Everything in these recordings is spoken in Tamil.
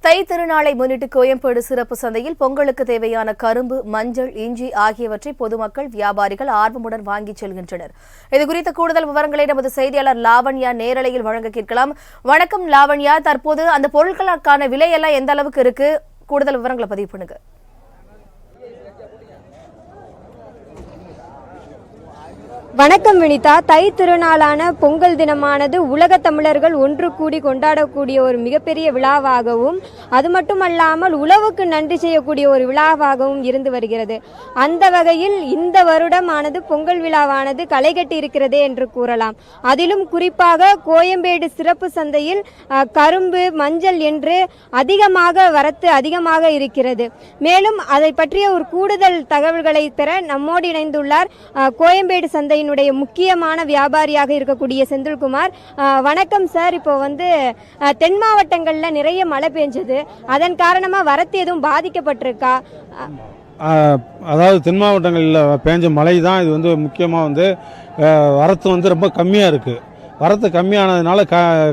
தை திருநாளை முன்னிட்டு கோயம்பேடு சிறப்பு சந்தையில் பொங்கலுக்கு தேவையான கரும்பு, மஞ்சள், இஞ்சி ஆகியவற்றை பொதுமக்கள், வியாபாரிகள் ஆர்வமுடன் வாங்கிச் செல்கின்றனர். இதுகுறித்த கூடுதல் விவரங்களை நமது செய்தியாளர் லாவண்யா நேரலையில் வழங்க கேட்கலாம். வணக்கம் லாவண்யா, தற்போது அந்த பொருட்களுக்கான விலையெல்லாம் எந்த அளவுக்கு இருக்கு? கூடுதல் விவரங்களை பதிவு பண்ணுங்க. வணக்கம் வினிதா. தை திருநாளான பொங்கல் தினமானது உலக தமிழர்கள் ஒன்று கூடி கொண்டாடக்கூடிய ஒரு மிகப்பெரிய விழாவாகவும், அது மட்டுமல்லாமல் உழவுக்கு நன்றி செய்யக்கூடிய ஒரு விழாவாகவும் இருந்து வருகிறது. அந்த வகையில் இந்த வருடமானது பொங்கல் விழாவானது களைகட்டி இருக்கிறதே என்று கூறலாம். அதிலும் குறிப்பாக கோயம்பேடு சிறப்பு சந்தையில் கரும்பு, மஞ்சள் என்று வரத்து அதிகமாக இருக்கிறது. மேலும் அதை பற்றிய ஒரு கூடுதல் தகவல்களை பெற நம்மோடு இணைந்துள்ளார் கோயம்பேடு சந்தை முக்கியமான வியாபாரியாக இருக்கக்கூடிய செந்தில்குமார். வணக்கம் சார். இப்போ தென் மாவட்டங்கள்ல நிறைய மழை பெஞ்சது, அதன் காரணமா வரத்து எதுவும் பாதிக்கப்பட்டிருக்கா? அதாவது தென் மாவட்டங்களில் பெஞ்ச மழை தான் இது முக்கியமாக வரத்து ரொம்ப கம்மியாக இருக்குது. வரத்து கம்மியானதுனால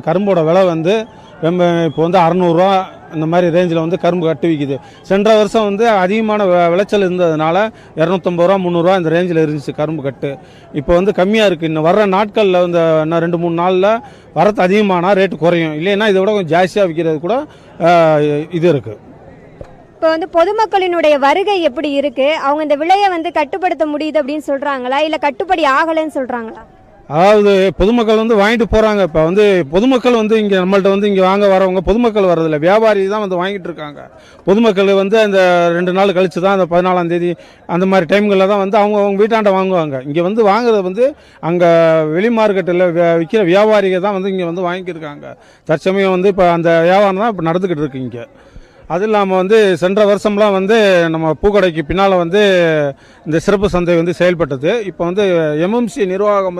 கரும்போட விலை ரொம்ப இப்போ 600 ரூபா இந்த மாதிரி ரேஞ்சில் கரும்பு கட்டு விற்கிது. சென்ற வருஷம் அதிகமான விளைச்சல் இருந்ததுனால 250 ரூபா 300 ரூபா இந்த ரேஞ்சில் இருந்துச்சு கரும்பு கட்டு. இப்போ கம்மியாக இருக்குது. இன்னும் வர்ற நாட்களில் இன்னும் 2-3 நாளில் வரத்து அதிகமானால் ரேட்டு குறையும். இல்லைன்னா இதை விட கொஞ்சம் ஜாஸ்தியாக விற்கிறது கூட இது இருக்குது. இப்போ பொதுமக்களினுடைய வருகை எப்படி இருக்கு? அவங்க இந்த விலையை கட்டுப்படுத்த முடியுது அப்படின்னு சொல்றாங்களா, இல்லை கட்டுப்படி ஆகலைன்னு சொல்றாங்களா? அதாவது பொதுமக்கள் வாங்கிட்டு போகிறாங்க. இப்போ பொதுமக்கள் இங்கே நம்மள்ட்ட இங்கே வாங்க வரவங்க பொதுமக்கள் வர்றதில்ல, வியாபாரி தான் வாங்கிட்டு இருக்காங்க. பொதுமக்கள் அந்த 2 நாள் கழிச்சு தான் அந்த 14ஆம் தேதி அந்த மாதிரி டைம்களில் தான் அவங்க வீட்டாண்ட வாங்குவாங்க. இங்கே வாங்குறது அங்கே வெளி மார்க்கெட்டில் விற்கிற வியாபாரிகள் தான் இங்கே வாங்கியிருக்காங்க. தற்சமயம் இப்போ அந்த வியாபாரம் தான் இப்போ நடந்துக்கிட்டு இருக்கு இங்கே. அது இல்லாமல் சென்ற வருஷம்லாம் நம்ம பூக்கடைக்கு பின்னால் இந்த சிறப்பு சந்தை செயல்பட்டது. இப்போ எம்எம்சி நிர்வாகம்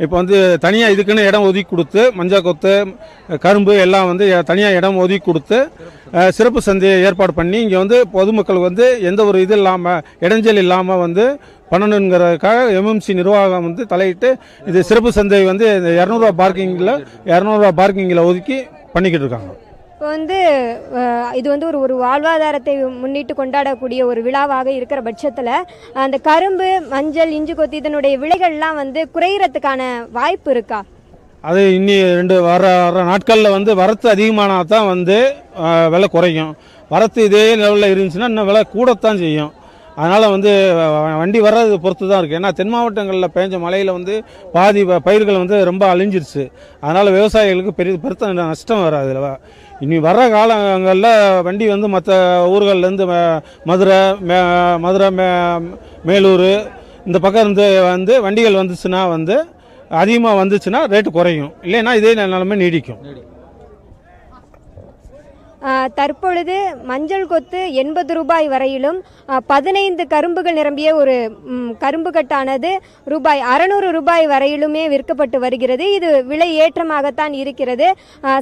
இப்போ தனியாக இதுக்குன்னு இடம் ஒதுக்கி கொடுத்து, மஞ்சள் கொத்து, கரும்பு எல்லாம் தனியாக இடம் ஒதுக்கி கொடுத்து சிறப்பு சந்தையை ஏற்பாடு பண்ணி இங்கே பொதுமக்கள் எந்த ஒரு இது இல்லாமல், இடைஞ்சல் இல்லாமல் பண்ணணுங்கிறதுக்காக எம்எம்சி நிர்வாகம் தலையிட்டு இது சிறப்பு சந்தை இந்த 200 ரூபா பார்க்கிங்கில் ஒதுக்கி பண்ணிக்கிட்டு இருக்காங்க. இப்போ இது ஒரு வாழ்வாதாரத்தை முன்னிட்டு கொண்டாடக்கூடிய ஒரு விழாவாக இருக்கிற பட்சத்தில் அந்த கரும்பு, மஞ்சள், இஞ்சி கொத்து இதனுடைய விலைகள்லாம் குறையறதுக்கான வாய்ப்பு இருக்கா? அது இன்னி 2 வர நாட்களில் வரத்து அதிகமானால் தான் விலை குறையும். வரத்து இதே லெவலில் இருந்துச்சுன்னா இன்னும் விலை கூடத்தான் செய்யும். அதனால் வண்டி வர்றது பொறுத்து தான் இருக்குது. ஏன்னா தென் மாவட்டங்களில் பெஞ்ச மழையில் பாதி பயிர்கள் ரொம்ப அழிஞ்சிருச்சு. அதனால் விவசாயிகளுக்கு பெருத்த நஷ்டம் வராது. இனி வர்ற காலங்களில் வண்டி மற்ற ஊர்கள்லேருந்து மதுரை, மேலூர் இந்த பக்கம் இருந்து வண்டிகள் வந்துச்சுன்னா அதிகமாக வந்துச்சுன்னா ரேட்டு குறையும். இல்லைன்னா இதே நிலைமை நீடிக்கும். தற்பொழுது மஞ்சள் கொத்து 80 ரூபாய் வரையிலும் 15 கரும்புகள் நிரம்பிய ஒரு கரும்பு கட்டானது ரூபாய் 600 ரூபாய் வரையிலுமே விற்கப்பட்டு வருகிறது. இது விலை ஏற்றமாகத்தான் இருக்கிறது.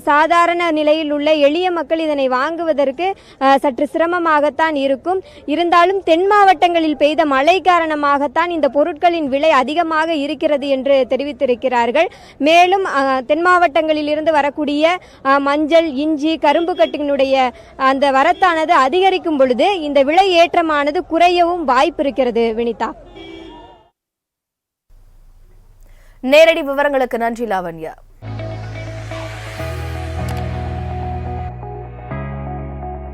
சாதாரண நிலையில் உள்ள எளிய மக்கள் இதனை வாங்குவதற்கு சற்று சிரமமாகத்தான் இருக்கும். இருந்தாலும் தென் மாவட்டங்களில் பெய்த மழை காரணமாகத்தான் இந்த பொருட்களின் விலை அதிகமாக இருக்கிறது என்று தெரிவித்திருக்கிறார்கள். மேலும் தென் மாவட்டங்களில் இருந்து வரக்கூடிய மஞ்சள், இஞ்சி, கரும்பு கட்டு அந்த வரத்தானது அதிகரிக்கும் பொழுது இந்த விலை ஏற்றமானது குறையவும் வாய்ப்பு இருக்கிறது. வினிதா, நேரடி விவரங்களுக்கு நன்றி லாவண்யா.